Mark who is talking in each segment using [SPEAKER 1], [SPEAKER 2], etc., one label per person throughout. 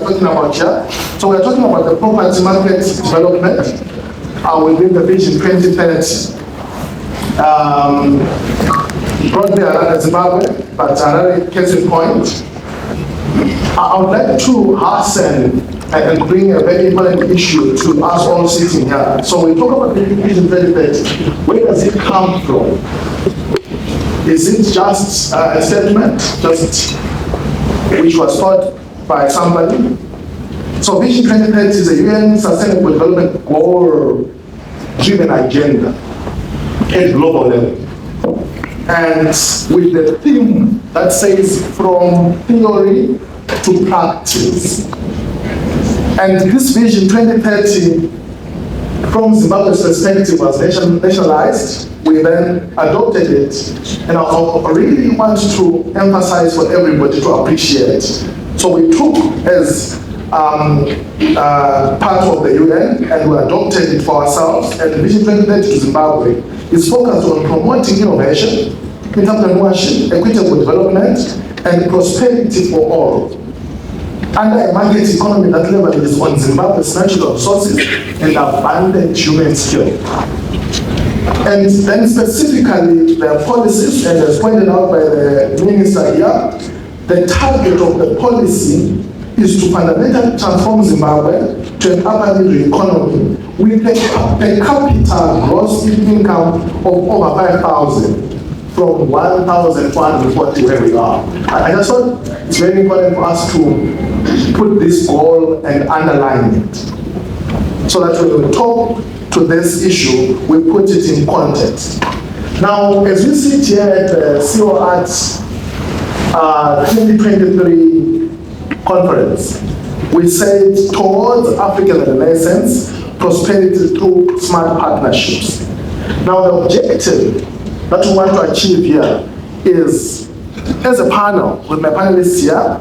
[SPEAKER 1] talking about here. So we are talking about the property market development within the Vision 2030. Broadly Harare, Zimbabwe, but Harare case in point. I would like to hasten and bring a very important issue to us all sitting here. So we talk about the Vision 2030. Where does it come from? Is it just a statement, which was thought by somebody? So Vision 2030 is a UN Sustainable Development Goal-driven agenda at global level. And with the theme that says from theory to practice. And this Vision 2030, from Zimbabwe's perspective, was nationalized. We then adopted it. And I really want to emphasize for everybody to appreciate. So we took as part of the UN and we adopted it for ourselves. And Vision 2030 to Zimbabwe is focused on promoting innovation, entrepreneurship, equitable development, and prosperity for all. Under a market economy that leverages on Zimbabwe's natural resources and abundant human skill. And then specifically the policies, and as pointed out by the minister here, the target of the policy is to fundamentally transform Zimbabwe to an urban economy with a per capita gross income of over 5,000 from 1,440 where we are. I just thought it's very important for us to put this goal and underline it so that when we talk to this issue, we put it in context. Now, as we sit here at the CEO Arts 2023 conference, we said towards African Renaissance, prosperity through smart partnerships. Now, the objective that we want to achieve here is, as a panel with my panelists here,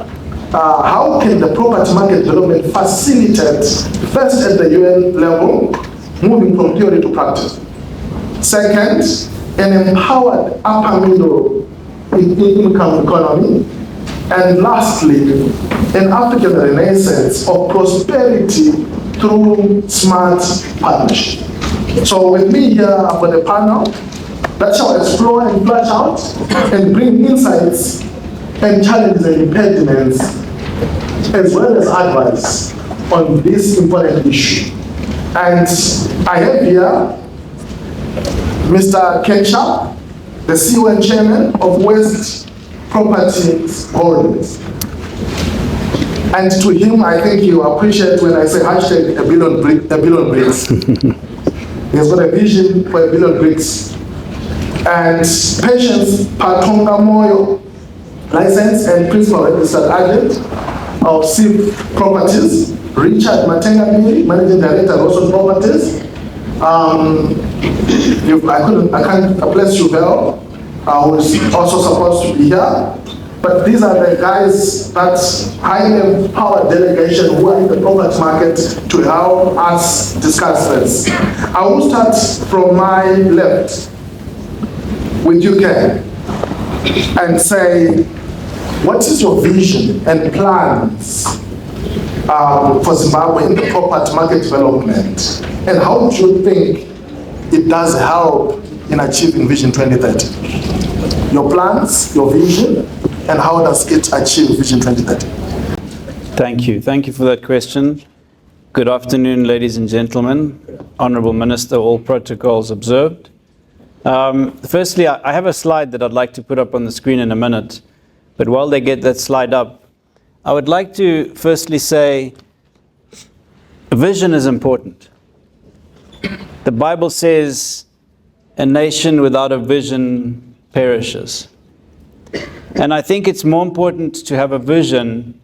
[SPEAKER 1] how can the property market development facilitate, first at the UN level, moving from theory to practice. Second, an empowered upper middle income economy. And lastly, an African renaissance of prosperity through smart partnership. So with me here, I've got a panel that shall explore and flesh out and bring insights and challenges and impediments, as well as advice on this important issue. And I have here Mr. 𝗑𝗄𝗃, the CEO and Chairman of West Properties Holdings. And to him, I think you appreciate when I say hashtag a billion bricks. He's got a vision for a billion bricks. And Patience Patonga Moyo, licensed and principal registered agent of SIP Properties. Richard Matenga, Managing Director of Rosso Properties. I can't place 𝗩𝗶𝘃𝗶𝗃, who is also supposed to be here. But these are the guys, that highly empowered delegation who are in the property market to help us discuss this. I will start from my left with you, Ken, and say, what is your vision and plans for Zimbabwe in the property market development? And how do you think it does help in achieving Vision 2030? Your plans, your vision, and how does it achieve Vision 2030?
[SPEAKER 2] Thank you. Thank you for that question. Good afternoon, ladies and gentlemen. Honorable Minister, all protocols observed. Firstly, I have a slide that I'd like to put up on the screen in a minute. But while they get that slide up, I would like to firstly say vision is important. The Bible says a nation without a vision perishes. And I think it's more important to have a vision,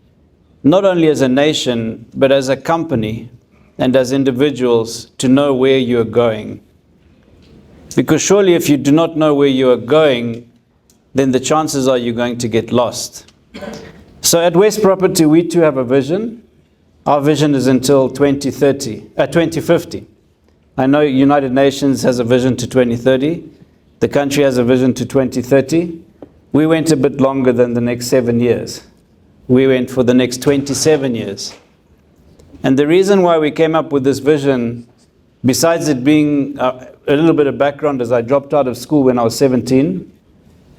[SPEAKER 2] not only as a nation, but as a company and as individuals, to know where you're going. Because surely if you do not know where you are going, then the chances are you're going to get lost. So at West Property, we too have a vision. Our vision is until 2050. I know United Nations has a vision to 2030. The country has a vision to 2030. We went a bit longer than the next 7 years. We went for the next 27 years. And the reason why we came up with this vision, besides it being a little bit of background, is I dropped out of school when I was 17.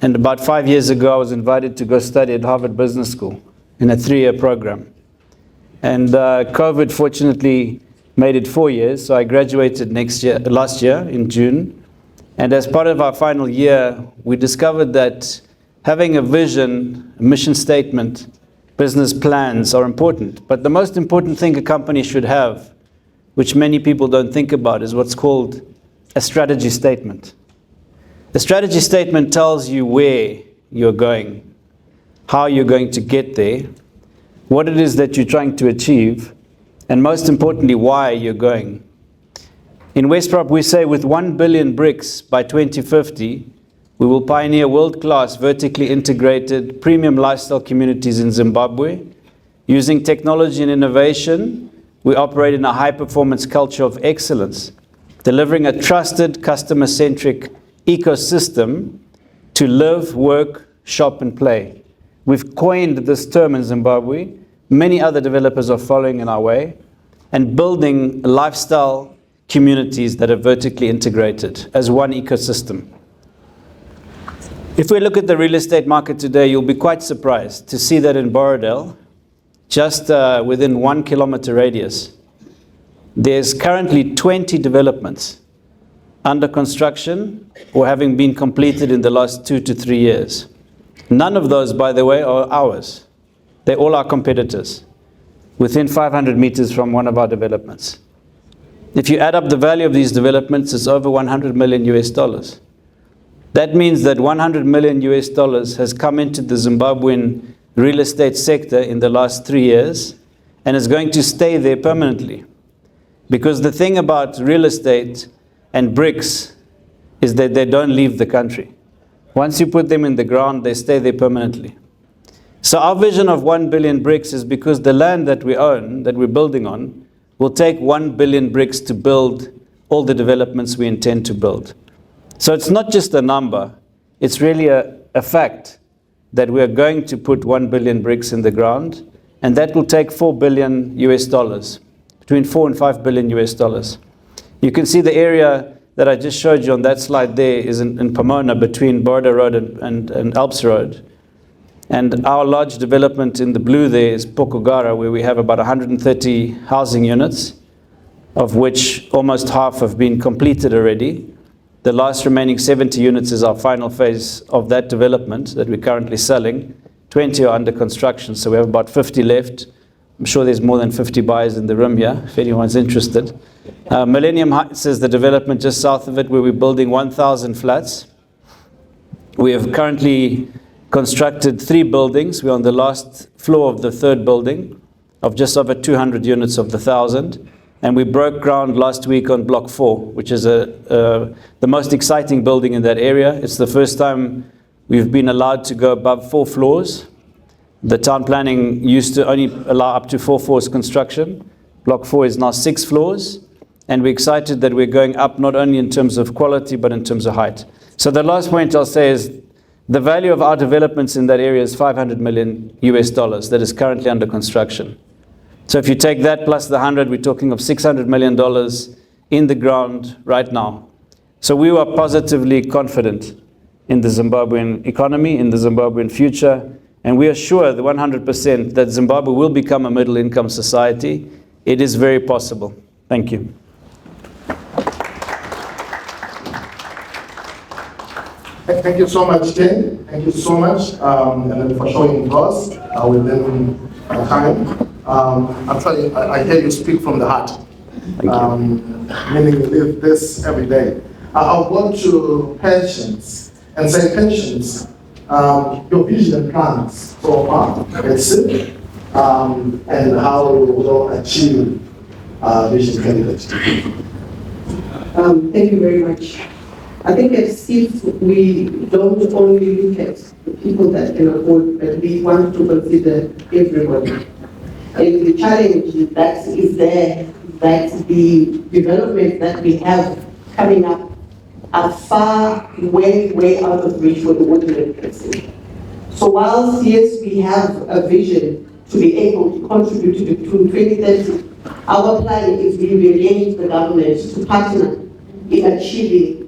[SPEAKER 2] And about 5 years ago, I was invited to go study at Harvard Business School in a 3-year program. And COVID fortunately made it 4 years, so I graduated last year in June. And as part of our final year, we discovered that having a vision, a mission statement, business plans are important. But the most important thing a company should have, which many people don't think about, is what's called a strategy statement. The strategy statement tells you where you're going, how you're going to get there, what it is that you're trying to achieve, and most importantly, why you're going. In Westprop, we say with 1 billion bricks by 2050, we will pioneer world-class, vertically integrated, premium lifestyle communities in Zimbabwe. Using technology and innovation, we operate in a high-performance culture of excellence, delivering a trusted, customer-centric ecosystem to live, work, shop, and play. We've coined this term in Zimbabwe. Many other developers are following in our way, and building lifestyle communities that are vertically integrated as one ecosystem. If we look at the real estate market today, you'll be quite surprised to see that in 𝗏𝗿𝗏𝗲𝗏, just within 1 kilometer radius, there's currently 20 developments under construction or having been completed in the last 2 to 3 years. None of those, by the way, are ours. They're all our competitors, within 500 meters from one of our developments. If you add up the value of these developments, it's over $100 million. That means that $100 million has come into the Zimbabwean real estate sector in the last 3 years and is going to stay there permanently. Because the thing about real estate and bricks is that they don't leave the country. Once you put them in the ground, they stay there permanently. So our vision of 1 billion bricks is because the land that we own, that we're building on, will take 1 billion bricks to build all the developments we intend to build. So it's not just a number, it's really a fact that we are going to put 1 billion bricks in the ground, and that will take $4 billion, between $4 and $5 billion. You can see the area that I just showed you on that slide there is in Pomona, between Border Road and 𝗏𝗏𝗃𝗏 Road. And our large development in the blue there is 𝗏𝗏𝗃𝗏𝗃, where we have about 130 housing units, of which almost half have been completed already. The last remaining 70 units is our final phase of that development that we're currently selling. 20 are under construction, so we have about 50 left. I'm sure there's more than 50 buyers in the room here, if anyone's interested. Millennium Heights is the development just south of it, where we're building 1,000 flats. We have currently constructed 3 buildings. We're on the last floor of the 3rd building of just over 200 units of the 1,000. And we broke ground last week on Block 4, which is the most exciting building in that area. It's the first time we've been allowed to go above 4 floors. The town planning used to only allow up to 4 floors construction. Block 4 is now 6 floors. And we're excited that we're going up not only in terms of quality, but in terms of height. So the last point I'll say is the value of our developments in that area is $500 million that is currently under construction. So if you take that plus the 100, we're talking of $600 million in the ground right now. So we were positively confident in the Zimbabwean economy, in the Zimbabwean future, and we are sure the 100% that Zimbabwe will become a middle-income society. It is very possible. Thank you.
[SPEAKER 1] Thank you so much, Ken. Thank you so much, and for showing applause within time. Actually, I hear you speak from the heart. Meaning you live this every day. I'll go to Patience and say, Patience, your vision plans so far, let's see, and how you will achieve Vision 2030.
[SPEAKER 3] Thank you very much. I think at SIF, we don't only look at the people that can afford, but we want to consider everybody. And the challenge that is there, that the development that we have coming up are far, way out of reach for the ordinary person. So whilst, yes, we have a vision to be able to contribute to 2030. Our plan is we will engage the government to partner in achieving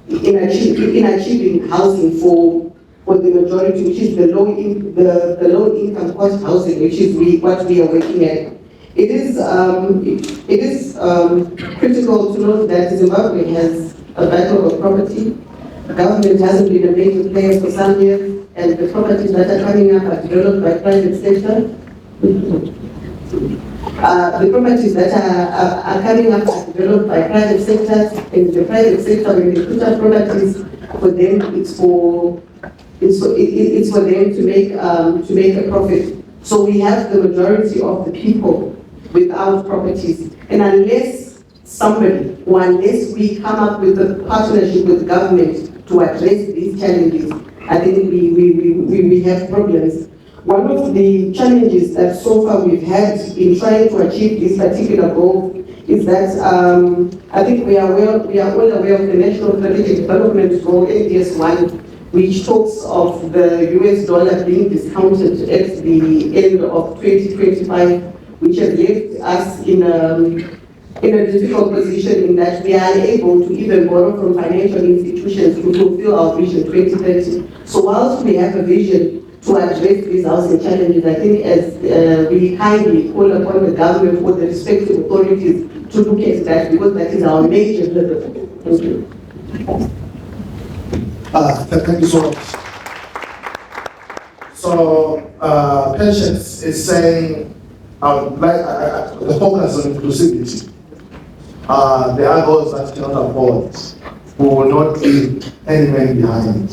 [SPEAKER 3] achieving housing for the majority, which is the low income cost housing, which is what we are working at. It is critical to note that Zimbabwe has a backlog of property. The government hasn't been a major player for some years, and the properties that are coming up are developed by private sector. The properties that are coming up are developed by private sectors, and the private sector, when they put up properties, for them it's for them to make a profit. So we have the majority of the people without properties, and unless we come up with a partnership with the government to address these challenges, I think we have problems. One of the challenges that so far we've had in trying to achieve this particular goal is that I think we are all aware of the National Strategic Development Goal, NDS1, which talks of the US dollar being discounted at the end of 2025, which has left us in a difficult position in that we are unable to even borrow from financial institutions to fulfill our Vision 2030. So whilst we have a vision to address these housing challenges, I think as we kindly call upon the government or the respective authorities to look at that, because that is our major hurdle. Thank you.
[SPEAKER 1] Thank you so much. So, Patience is saying, the focus on inclusivity. There are those that cannot afford, who will not leave any man behind.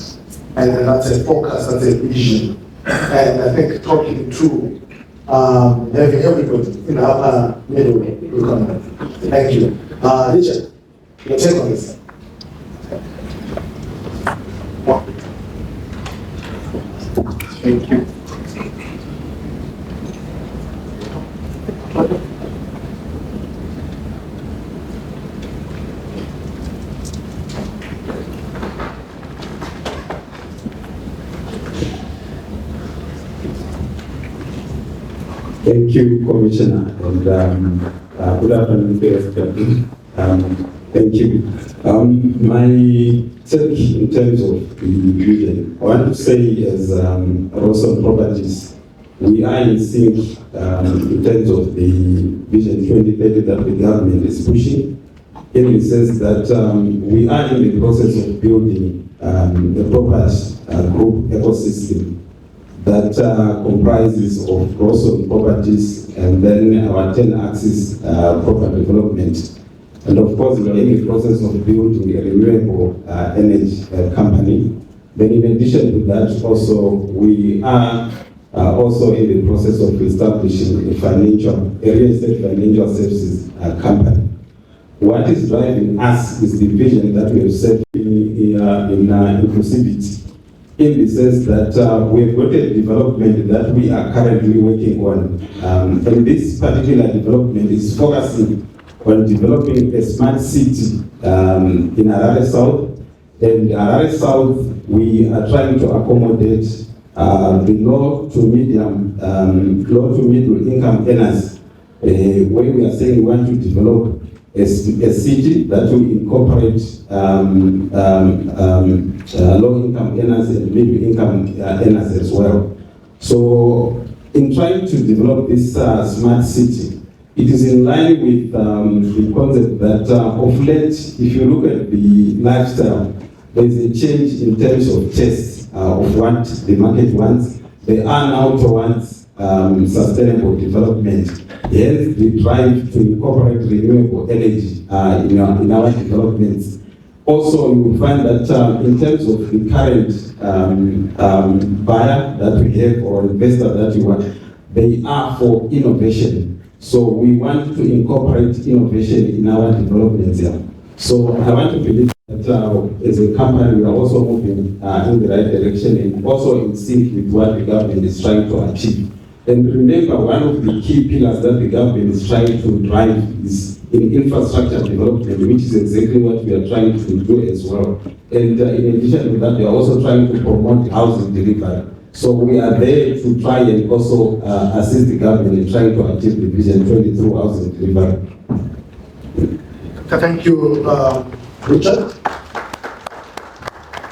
[SPEAKER 1] And that's a focus, that's a vision. And I think talking through having everybody in the upper middle will come. Thank you. Richard, your take on this.
[SPEAKER 4] Thank you. Thank you, Commissioner, and good afternoon to everybody. Thank you. My take in terms of the vision, I want to say as Rosso Properties, we are in sync in terms of the Vision 2030 that the government is pushing, in the sense that we are in the process of building a proper group ecosystem that comprises of gross-owned properties and then our 10-axis proper development. And of course, we are in the process of building a renewable energy company. Then in addition to that, also, we are also in the process of establishing a real estate financial services company. What is driving us is the vision that we have set in inclusivity, in the sense that we've got a development that we are currently working on. And this particular development is focusing on developing a smart city in Harare South. And Harare South, we are trying to accommodate the low to middle income earners, where we are saying we want to develop a city that will incorporate low-income earners and middle-income earners as well. So, in trying to develop this smart city, it is in line with the concept that of late, if you look at the lifestyle, there is a change in terms of taste of what the market wants. They are now towards sustainable development. Hence, the drive to incorporate renewable energy in our developments. Also, you will find that in terms of the current buyer that we have or investor that we want, they are for innovation. So we want to incorporate innovation in our developments here. So I want to believe that as a company, we are also moving in the right direction and also in sync with what the government is trying to achieve. And remember, one of the key pillars that the government is trying to drive is in infrastructure development, which is exactly what we are trying to do as well. And in addition to that, we are also trying to promote housing delivery. So we are there to try and also assist the government in trying to achieve the Vision 20 through housing delivery.
[SPEAKER 1] Thank you, Richard.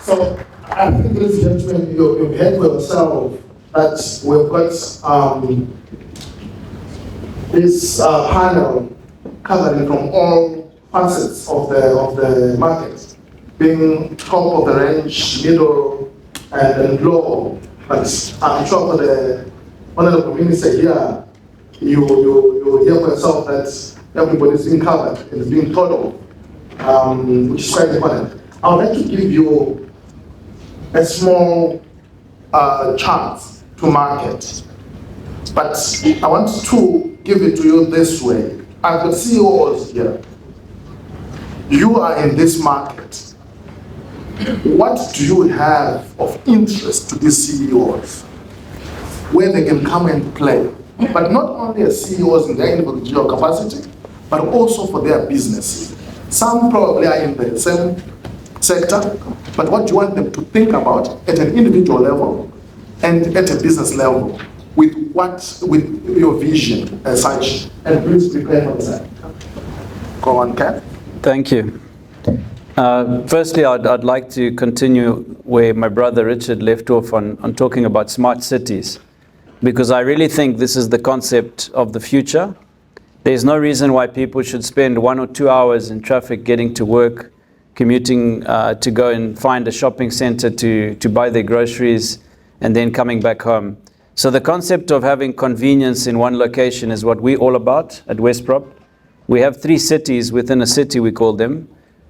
[SPEAKER 1] So, I think, ladies and gentlemen, you've heard for yourself that we've got this panel covering from all facets of the market, being top of the range, middle, and low. But I'm sure for the Honorable Minister here, you hear for yourself that everybody's being covered and is being thought of, which is quite important. I would like to give you a small chart to market, but I want to give it to you this way. I've got CEOs here. You are in this market. What do you have of interest to these CEOs where they can come and play? But not only as CEOs in their individual capacity, but also for their businesses. Some probably are in the same sector, but what do you want them to think about at an individual level and at a business level with your vision as such? And please prepare for that. Go on, Kat.
[SPEAKER 2] Thank you. Firstly, I'd like to continue where my brother Richard left off on talking about smart cities, because I really think this is the concept of the future. There's no reason why people should spend 1 or 2 hours in traffic getting to work, commuting to go and find a shopping center to buy their groceries, and then coming back home. So the concept of having convenience in one location is what we're all about at 𝗏𝗏𝗏. We have 3 cities within a city, we call them.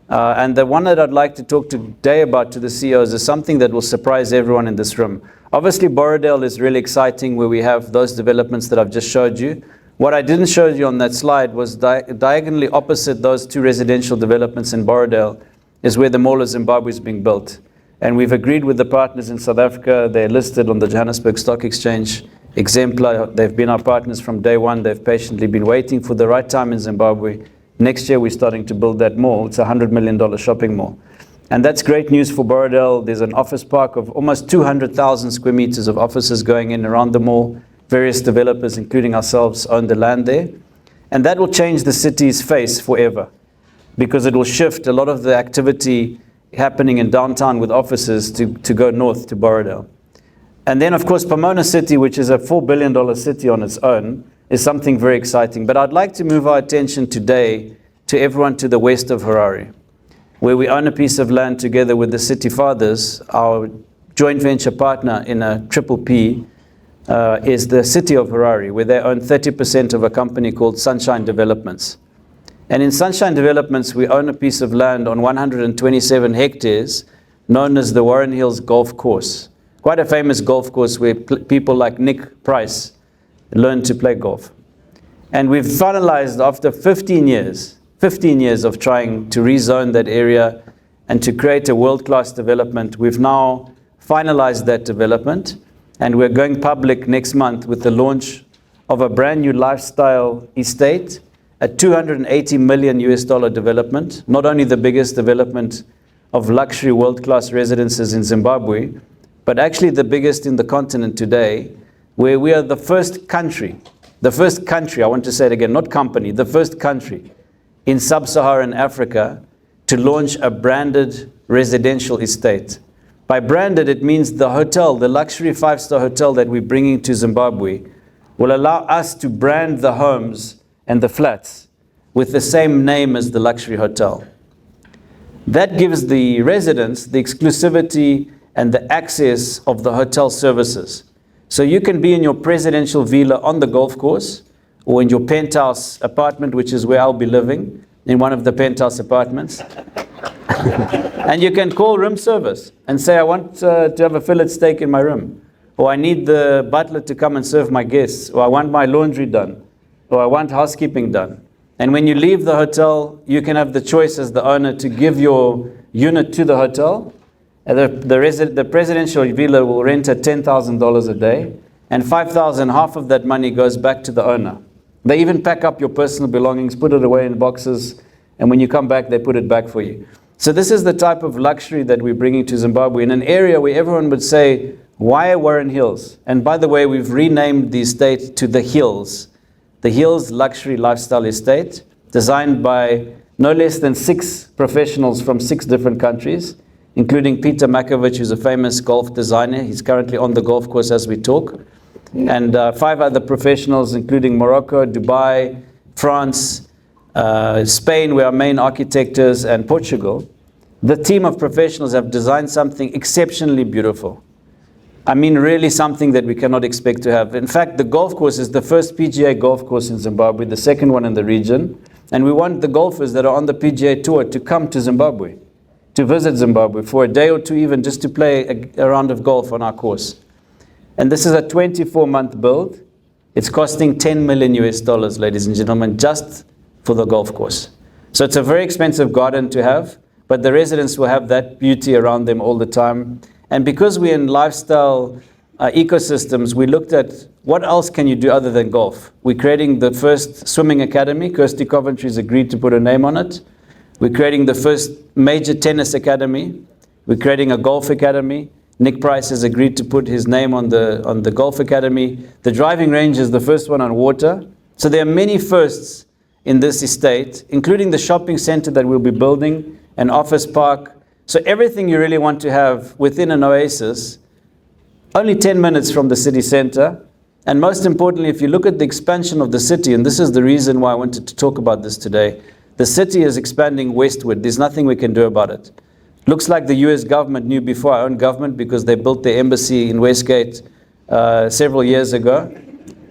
[SPEAKER 2] And the one that I'd like to talk today about to the CEOs is something that will surprise everyone in this room. Obviously, 𝗏𝗏𝗏𝗏 is really exciting, where we have those developments that I've just showed you. What I didn't show you on that slide was diagonally opposite those 2 residential developments in 𝗏𝗏𝗏𝗏 is where the Mall of Zimbabwe is being built. And we've agreed with the partners in South Africa. They're listed on the Johannesburg Stock Exchange exemplar. They've been our partners from day one. They've patiently been waiting for the right time in Zimbabwe. Next year, we're starting to build that mall. It's a $100 million shopping mall. And that's great news for 𝗏𝗏𝗏𝗏. There's an office park of almost 200,000 square meters of offices going in around the mall. Various developers, including ourselves, own the land there. And that will change the city's face forever, because it will shift a lot of the activity happening in downtown with offices to go north to 𝗏𝗏𝗏𝗏. And then, of course, Pomona City, which is a $4 billion city on its own, is something very exciting. But I'd like to move our attention today to everyone to the west of Harare, where we own a piece of land together with the City Fathers. Our joint venture partner in a 𝗏𝗏𝗏𝗏 is the city of Harare, where they own 30% of a company called Sunshine Developments. And in Sunshine Developments, we own a piece of land on 127 hectares known as the Warren Hills Golf Course. Quite a famous golf course where people like Nick Price learn to play golf. And we've finalized, after 15 years of trying to rezone that area and to create a world-class development, we've now finalized that development, and we're going public next month with the launch of a brand new lifestyle estate, a $280 million development, not only the biggest development of luxury world-class residences in Zimbabwe, but actually the biggest in the continent today, where we are the first country, I want to say it again, not company, the first country in sub-Saharan Africa to launch a branded residential estate. By branded, it means the hotel, the luxury 5-star hotel that we're bringing to Zimbabwe, will allow us to brand the homes and the flats with the same name as the luxury hotel. That gives the residents the exclusivity and the access of the hotel services. So you can be in your presidential villa on the golf course, or in your penthouse apartment, which is where I'll be living, in one of the penthouse apartments. And you can call room service and say, I want to have a fillet steak in my room, or I need the butler to come and serve my guests, or I want my laundry done, or I want housekeeping done. And when you leave the hotel, you can have the choice as the owner to give your unit to the hotel. The presidential villa will rent at $10,000 a day, and $5,000, half of that money goes back to the owner. They even pack up your personal belongings, put it away in boxes, and when you come back, they put it back for you. So this is the type of luxury that we're bringing to Zimbabwe, in an area where everyone would say, Why Warren Hills? And by the way, we've renamed the estate to the Hills. The Hills Luxury Lifestyle Estate, designed by no less than 6 professionals from 6 different countries, including Peter Makovich, who's a famous golf designer. He's currently on the golf course as we talk. And 5 other professionals, including Morocco, Dubai, France, Spain, where our main architect is, and Portugal. The team of professionals have designed something exceptionally beautiful. I mean, really something that we cannot expect to have. In fact, the golf course is the first PGA golf course in Zimbabwe, the second one in the region. And we want the golfers that are on the PGA Tour to come to Zimbabwe, to visit Zimbabwe for a day or two even, just to play a round of golf on our course. And this is a 24-month build. It's costing $10 million US, ladies and gentlemen, just for the golf course. So it's a very expensive garden to have, but the residents will have that beauty around them all the time. And because we're in lifestyle ecosystems, we looked at what else can you do other than golf. We're creating the first swimming academy. Kirsty Coventry's agreed to put her name on it. We're creating the first major tennis academy. We're creating a golf academy. Nick Price has agreed to put his name on the golf academy. The driving range is the first one on water. So there are many firsts in this estate, including the shopping center that we'll be building, an office park. So everything you really want to have within an oasis, only 10 minutes from the city center. And most importantly, if you look at the expansion of the city, and this is the reason why I wanted to talk about this today, the city is expanding westward. There's nothing we can do about it. Looks like the US government knew before our own government, because they built their embassy in Westgate several years ago.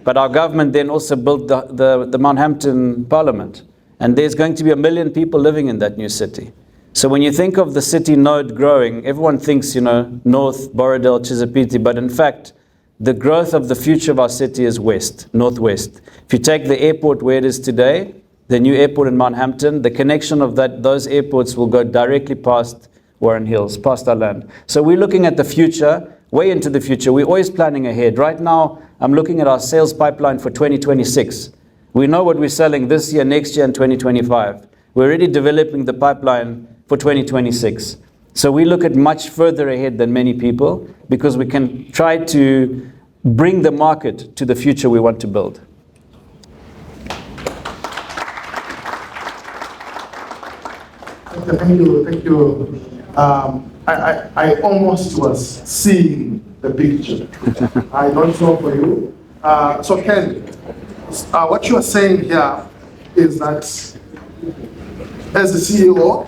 [SPEAKER 2] But our government then also built the Mount Hampton Parliament. And there's going to be 1 million people living in that new city. So when you think of the city node growing, everyone thinks, north, 𝗵𝗿𝗃𝗲𝗃𝗃, but in fact, the growth of the future of our city is west, northwest. If you take the airport where it is today, the new airport in Mount Hampton, the connection of those airports will go directly past Warren Hills, past our land. So we're looking at the future, way into the future. We're always planning ahead. Right now, I'm looking at our sales pipeline for 2026. We know what we're selling this year, next year, and 2025. We're already developing the pipeline for 2026. So we look at much further ahead than many people, because we can try to bring the market to the future we want to build.
[SPEAKER 1] Thank you. I almost was seeing the picture. I don't know for you. So Ken, what you are saying here is that as the CEO,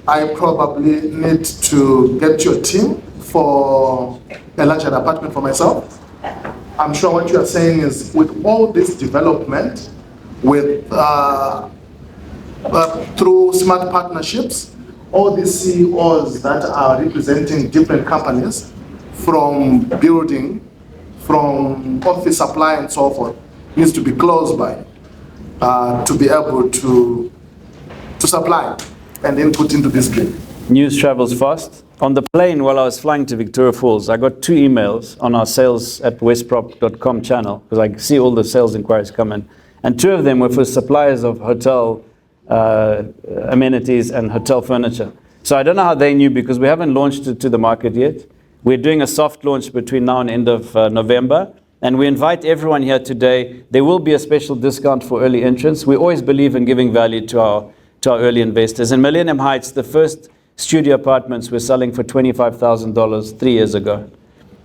[SPEAKER 1] I probably need to get your team for a larger apartment for myself. I'm sure what you are saying is, with all this development, with through smart partnerships, all these CEOs that are representing different companies, from building, from office supply and so forth, needs to be close by to be able to supply and input into this dream.
[SPEAKER 2] News travels fast. On the plane while I was flying to Victoria Falls, I got 2 emails on our sales@westprop.com channel, because I see all the sales inquiries come in. And 2 of them were for suppliers of hotel amenities and hotel furniture. So I don't know how they knew, because we haven't launched it to the market yet. We're doing a soft launch between now and end of November. And we invite everyone here today. There will be a special discount for early entrants. We always believe in giving value to our early investors. In Millennium Heights, the first studio apartments were selling for $25,000 3 years ago.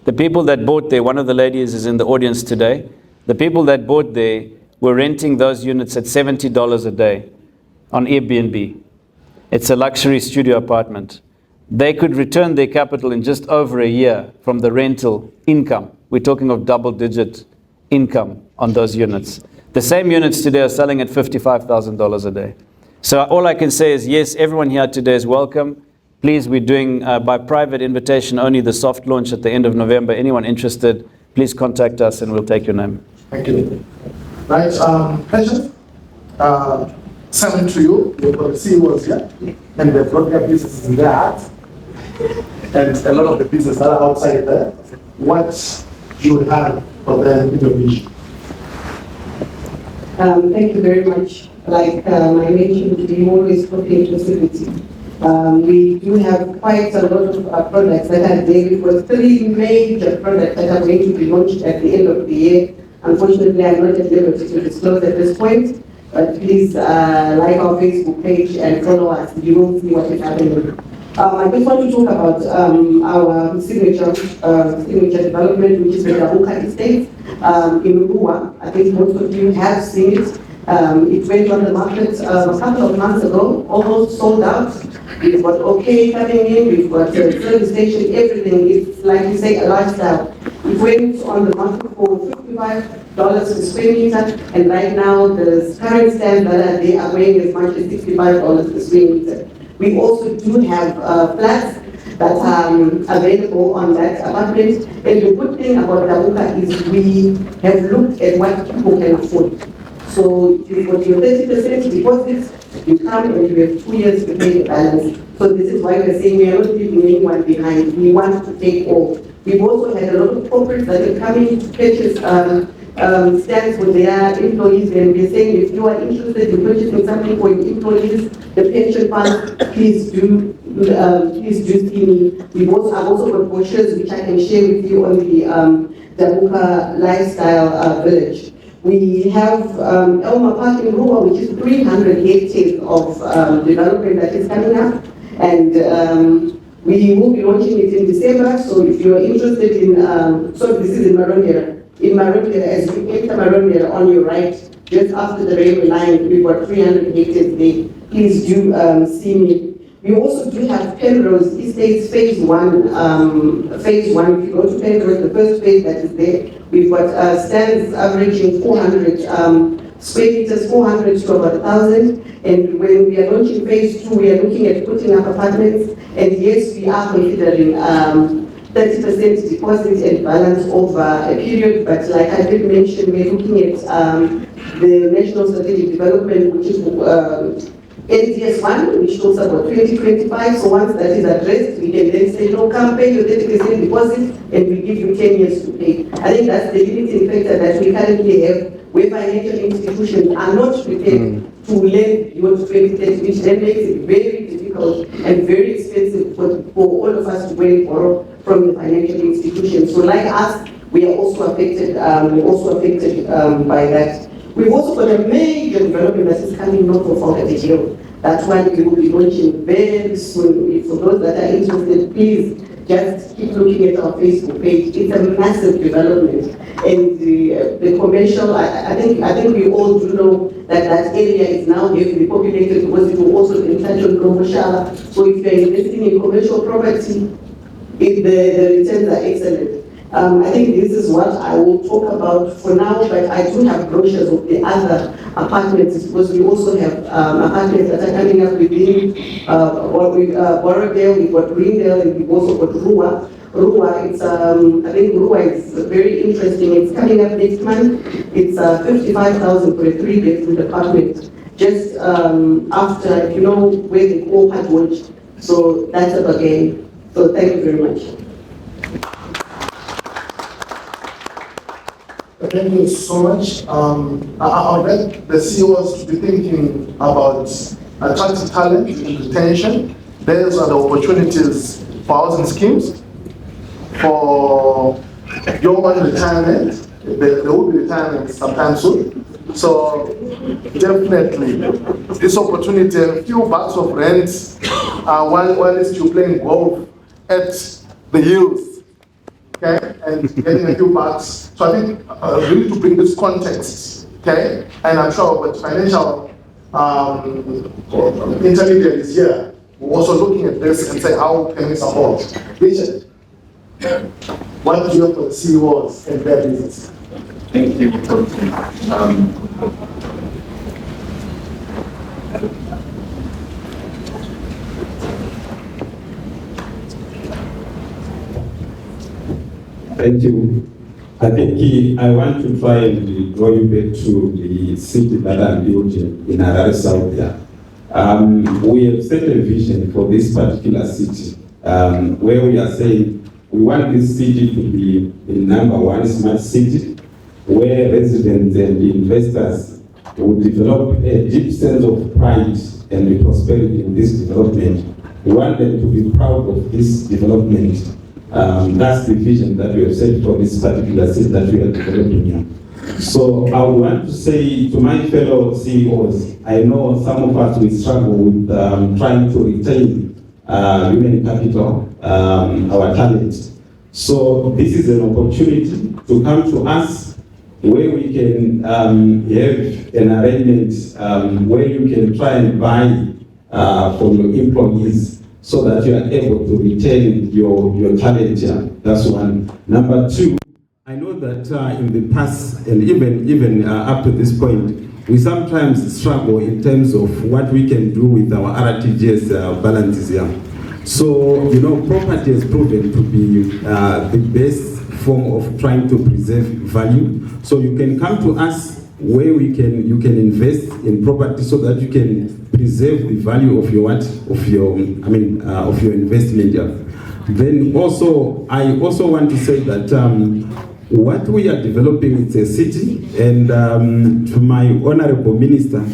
[SPEAKER 2] The people that bought there, one of the ladies is in the audience today. The people that bought there were renting those units at $70 a day on Airbnb. It's a luxury studio apartment. They could return their capital in just over a year from the rental income. We're talking of double-digit income on those units. The same units today are selling at $55,000 a day. So all I can say is, yes, everyone here today is welcome. Please, we're doing by private invitation only the soft launch at the end of November. Anyone interested, please contact us and we'll take your name.
[SPEAKER 1] Thank you. Right, Patience, send to you. You've got the CEOs here, and they've got their businesses in their hearts, and a lot of the businesses that are outside there. What you would have for them in your vision?
[SPEAKER 3] Thank you very much. Like I mentioned, we always put inclusivity We do have quite a lot of products that are there. We've got 3 major products that are going to be launched at the end of the year. Unfortunately, I'm not at liberty to disclose at this point, but please like our Facebook page and follow us. You will see what is happening. I just want to talk about our signature development, which is the 𝗑𝗿𝗿𝗃𝗲𝗿𝗁 estate in 𝗑𝗿𝗏. I think most of you have seen it. It went on the market a couple of months ago, almost sold out. We've got OK coming in, we've got a service station, everything. It's like you say, a lifestyle. It went on the market for $55 per square meter, and right now the current stands that are there are going as much as $65 per square meter. We also do have flats that are available on that apartment. And the good thing about 𝗑𝗿𝗃𝗲𝗿𝗁 is we have looked at what people can afford. So you've got your 30% deposit, you come and you have 2 years to pay the balance. So this is why we're saying we are not leaving anyone behind. We want to take all. We've also had a lot of corporates that are coming to purchase stands for their employees, and we're saying if you are interested in purchasing something for your employees, the pension fund, please do see me. I've also got brochures which I can share with you on the 𝗑𝗿𝗃𝗲𝗿𝗁 lifestyle village. We have Elma Park in 𝗑𝗏, which is 300 hectares of development that is coming up, and we will be launching it in December. So if you are interested in, so this is in Marondera. In Marondera, as you enter Marondera on your right, just after the railway line, we've got 300 hectares there. Please do see me. We also do have Penrose Estates phase 1. Phase 1, if you go to Penrose, the first phase that is there, we've got stands averaging 400 square meters, 400 to about 1,000. And when we are launching phase 2, we are looking at putting up apartments. And yes, we are considering 30% deposit and balance over a period. But like I did mention, we're looking at the National Strategic Development, which is NDS1, which talks about 2025. So once that is addressed, we can then say, no, come pay your 30% deposit and we give you 10 years to pay. I think that's the limiting factor that we currently have, where financial institutions are not prepared to lend beyond 2030, which then makes it very difficult and very expensive for all of us to go and borrow from the financial institutions. So like us, we are also affected. By that. We've also got a major development that is coming north of 𝗑𝗿𝗃𝗃𝗃𝗃𝗃. That one we will be launching very soon. For those that are interested, please just keep looking at our Facebook page. It's a massive development, and the commercial. I think we all do know that area is now heavily populated because it will also touch on commercial. So if you're investing in commercial property, the returns are excellent. I think this is what I will talk about for now, but I do have brochures of the other apartments because we also have apartments that are coming up within Borrowdale, we've got Greendale, and we've also got 𝗑𝗏𝗏. 𝗑𝗏𝗏, I think 𝗑𝗏𝗏 is very interesting. It's coming up next month. It's 55,000 for a 3-bedroom apartment, just after, you know, where they call 𝗑𝗿𝗿𝗃𝗲𝗿𝗁. So that's a bargain. So thank you very much.
[SPEAKER 1] Thank you so much. I would like the CEOs to be thinking about attracting talent and retention. Those are the opportunities for housing schemes, for young retirement. There will be retirement sometime soon. So definitely, this opportunity, a few bucks of rent while you're playing golf at the hills. Okay, and getting a few bucks. So I think we need to bring this context, okay? And I'm sure with financial intermediaries here, we're also looking at this and say, how can we support? Richard, what do you have for the CEOs and their business?
[SPEAKER 5] Thank you.
[SPEAKER 4] Thank you. I think I want to try and draw you back to the city that I'm building in Harare, South there. We have set a vision for this particular city, where we are saying we want this city to be the #1 smart city, where residents and investors will develop a deep sense of pride and prosperity in this development, want them to be proud of this development. That's the vision that we have set for this particular city that we are developing here. So I want to say to my fellow CEOs, I know some of us will struggle with trying to retain human capital, our talent. So this is an opportunity to come to us where we can have an arrangement where you can try and buy for your employees so that you are able to retain your talent here. That's one. Number two, I know that in the past and even up to this point, we sometimes struggle in terms of what we can do with our RTGS balances here. So, you know, property has proven to be the best form of trying to preserve value. So you can come to us where you can invest in property so that you can preserve the value of your of your investment here. Then also, I also want to say that what we are developing is a city, and to my honorable minister,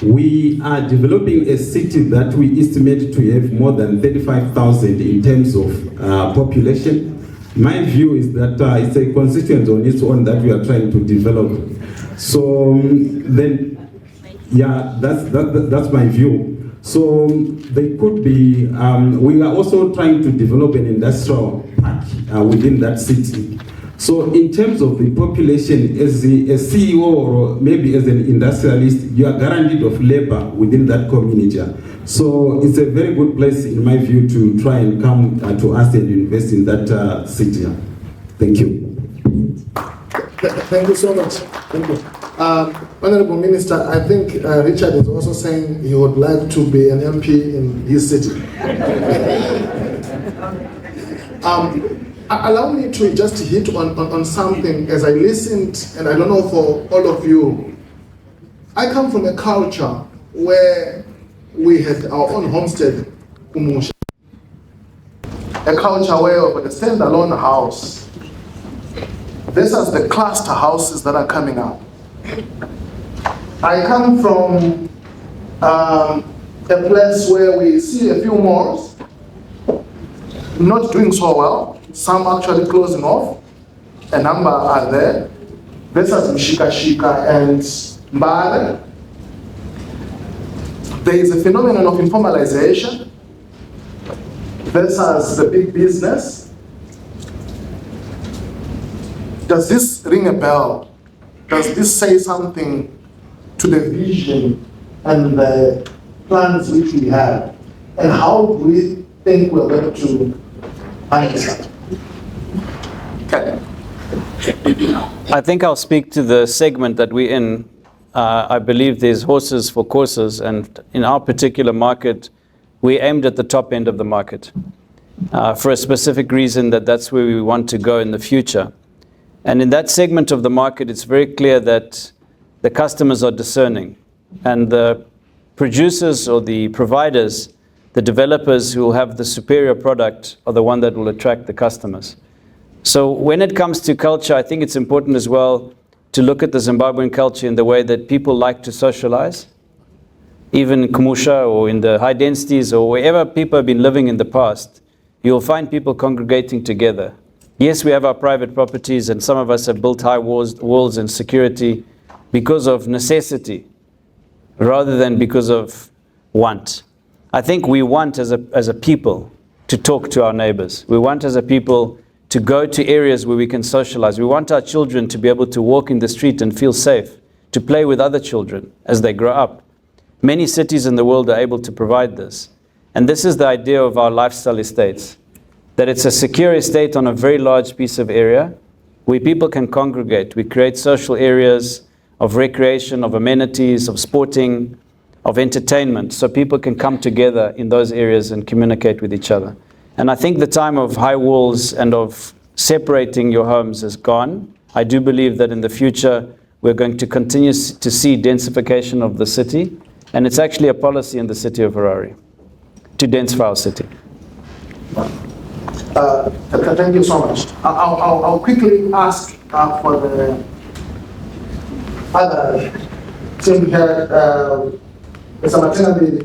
[SPEAKER 4] we are developing a city that we estimate to have more than 35,000 in terms of population. My view is that it's a constituency on its own that we are trying to develop. So then, yeah, that's my view. So they could be, we are also trying to develop an industrial park within that city. So in terms of the population, as a CEO or maybe as an industrialist, you are guaranteed of labor within that community. So it's a very good place, in my view, to try and come to us and invest in that city. Thank you.
[SPEAKER 1] Thank you so much. Thank you. Honorable Minister, I think Richard is also saying he would like to be an MP in his city. Allow me to just hit on something as I listened, and I don't know for all of you. I come from a culture where we had our own homestead, Kumusha. A culture where we had a standalone house. These are the cluster houses that are coming up. I come from a place where we see a few malls not doing so well. Some actually closing off. A number are there. This is 𝗑𝗏𝗃𝗃 and 𝗑𝗏𝗃𝗃𝗃. There is a phenomenon of informalization. This is the big business. Does this ring a bell? Does this say something to the vision and the plans which we have? And how do we think we're going to answer? Okay.
[SPEAKER 2] I think I'll speak to the segment that we're in. I believe there's horses for courses, and in our particular market, we aimed at the top end of the market for a specific reason that's where we want to go in the future. And in that segment of the market, it's very clear that the customers are discerning, and the producers or the providers, the developers who will have the superior product are the one that will attract the customers. So when it comes to culture, I think it's important as well to look at the Zimbabwean culture in the way that people like to socialize. Even in Kumusha or in the high densities or wherever people have been living in the past, you'll find people congregating together. Yes, we have our private properties, and some of us have built high walls and security because of necessity rather than because of want. I think we want as a people to talk to our neighbors. We want as a people to go to areas where we can socialize. We want our children to be able to walk in the street and feel safe, to play with other children as they grow up. Many cities in the world are able to provide this. And this is the idea of our lifestyle estates, that it's a secure estate on a very large piece of area where people can congregate. We create social areas of recreation, of amenities, of sporting, of entertainment, so people can come together in those areas and communicate with each other. And I think the time of high walls and of separating your homes is gone. I do believe that in the future we're going to continue to see densification of the city, and it's actually a policy in the city of Harare to densify our city.
[SPEAKER 1] Thank you so much. I'll quickly ask for the other team here, Mr. Martina.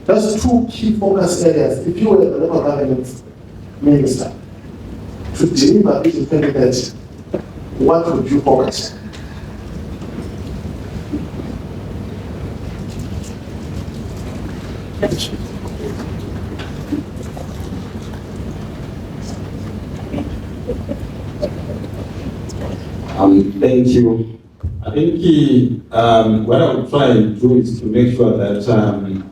[SPEAKER 1] That's two key focus areas. If you were the local government minister to deliver Vision 2030, what would you focus
[SPEAKER 4] on? Thank you. I think what I would try and do is to make sure that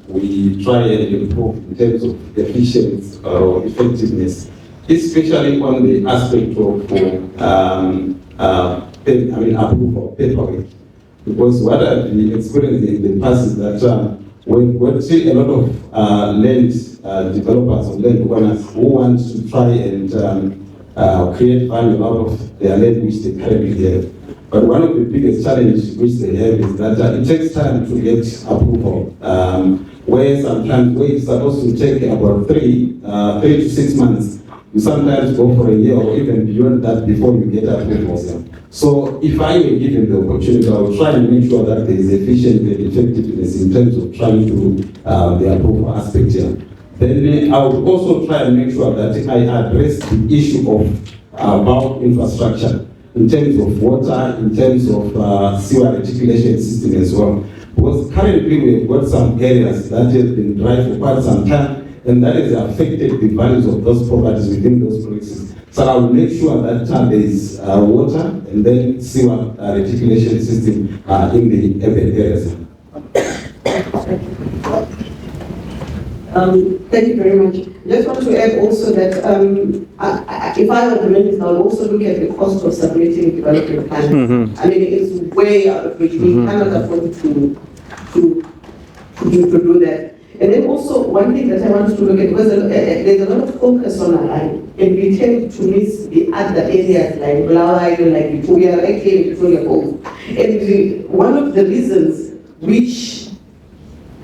[SPEAKER 4] we try and improve in terms of efficiency or effectiveness, especially on the aspect of approval of paperwork. Because what I've experienced in the past is that we see a lot of land developers or land owners who want to try and create value out of their land which they currently have. But one of the biggest challenges which they have is that it takes time to get approval. Where sometimes where it's supposed to take about 3 to 6 months, you sometimes go for a year or even beyond that before you get approval. So if I were given the opportunity, I would try and make sure that there is efficiency and effectiveness in terms of trying to the approval aspect here. Then I would also try and make sure that I address the issue of bulk infrastructure in terms of water, in terms of sewer reticulation system as well. Because currently we've got some areas that have been dry for quite some time, and that has affected the values of those properties within those places. So I will make sure that there is water and then sewer reticulation system in the urban areas.
[SPEAKER 3] Thank you very much. Just want to add also that if I were the minister, I would also look at the cost of submitting development plans. I mean, it's way out of reach. We cannot afford to do that. And then also, one thing that I want to look at, because there's a lot of focus on Harare, and we tend to miss the other areas like 𝗛𝗿𝗿𝗄𝗏, like we are actually in Victoria Falls. And one of the reasons which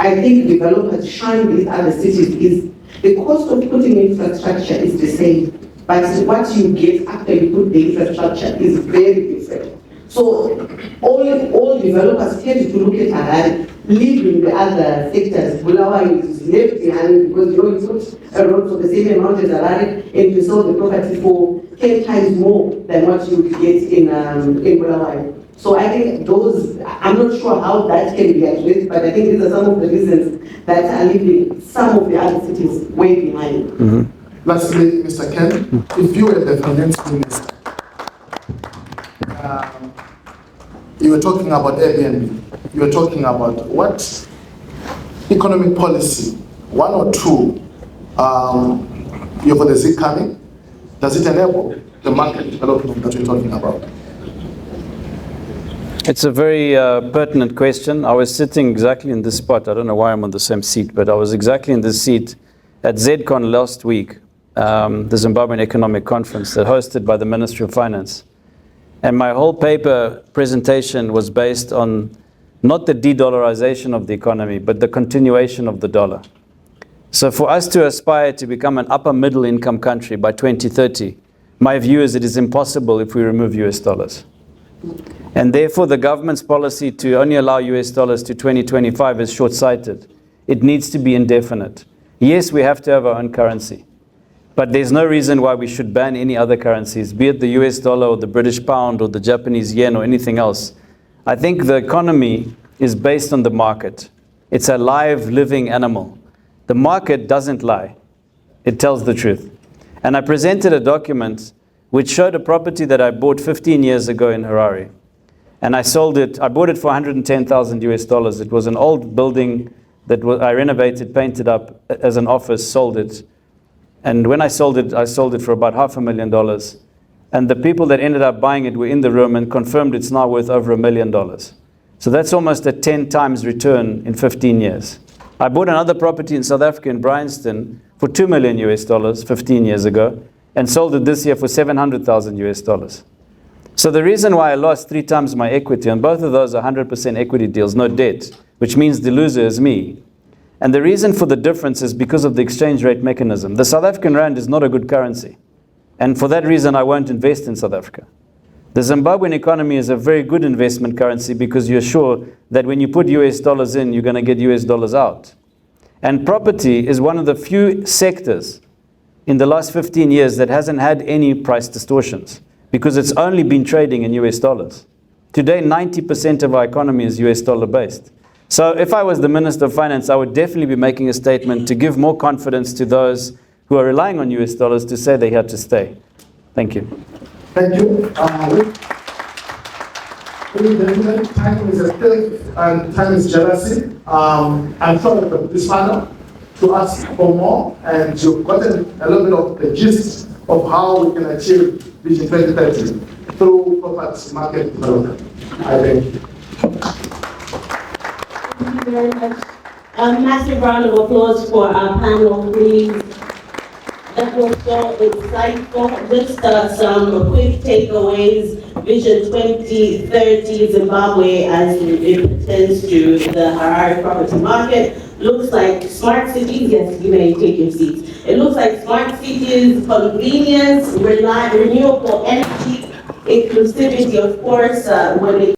[SPEAKER 3] I think developers shine with other cities is the cost of putting infrastructure is the same, but what you get after you put the infrastructure is very different. So all developers tend to look at Harare, leaving the other sectors. 𝗛𝗿𝗿𝗄𝗏 is left behind because you put a road for the same amount as Harare and you sell the property for 10 times more than what you would get in 𝗛𝗿𝗄𝗏. So I think those, I'm not sure how that can be addressed, but I think these are some of the reasons that are leaving some of the other cities way behind.
[SPEAKER 1] Lastly, Mr. Ken, if you were the finance minister, you were talking about Airbnb, you were talking about what economic policy, one or two, you have the Z coming, does it enable the market development that you're talking about?
[SPEAKER 2] It's a very pertinent question. I was sitting exactly in this spot. I don't know why I'm on the same seat, but I was exactly in this seat at ZCon last week, the Zimbabwean Economic Conference that hosted by the Ministry of Finance. And my whole paper presentation was based on not the de-dollarization of the economy, but the continuation of the dollar. So for us to aspire to become an upper middle income country by 2030, my view is it is impossible if we remove US dollars. And therefore the government's policy to only allow US dollars to 2025 is short-sighted. It needs to be indefinite. Yes, we have to have our own currency, but there's no reason why we should ban any other currencies, be it the US dollar or the British pound or the Japanese yen or anything else. I think the economy is based on the market. It's a live, living animal. The market doesn't lie. It tells the truth. And I presented a document which showed a property that I bought 15 years ago in Harare. And I sold it, I bought it for 110,000 US dollars. It was an old building that I renovated, painted up as an office, sold it. And when I sold it for about $500,000. And the people that ended up buying it were in the room and confirmed it's now worth over $1 million. So that's almost a 10 times return in 15 years. I bought another property in South Africa in Bryanston for $2 million US dollars 15 years ago and sold it this year for 700,000 US dollars. So the reason why I lost 3 times my equity, and both of those are 100% equity deals, no debt, which means the loser is me. And the reason for the difference is because of the exchange rate mechanism. The South African rand is not a good currency. And for that reason, I won't invest in South Africa. The Zimbabwean economy is a very good investment currency because you're sure that when you put US dollars in, you're going to get US dollars out. And property is one of the few sectors in the last 15 years that hasn't had any price distortions because it's only been trading in US dollars. Today, 90% of our economy is US dollar based. So if I was the Minister of Finance, I would definitely be making a statement to give more confidence to those who are relying on US dollars to say they're here to stay. Thank you.
[SPEAKER 1] Thank you. Ladies and gentlemen, time is a thief and time is jealousy. I'm sorry for this panel to ask for more, and you've gotten a little bit of the gist of how we can achieve Vision 2030 through property market development. I thank you.
[SPEAKER 5] Thank you very much. A massive round of applause for our panel, please. That was so insightful. Just some quick takeaways. Vision 2030 Zimbabwe as it pertains to the Harare property market. Looks like smart cities, yes, you may take your seats. It looks like smart cities, convenience, renewable energy, inclusivity, of course, when it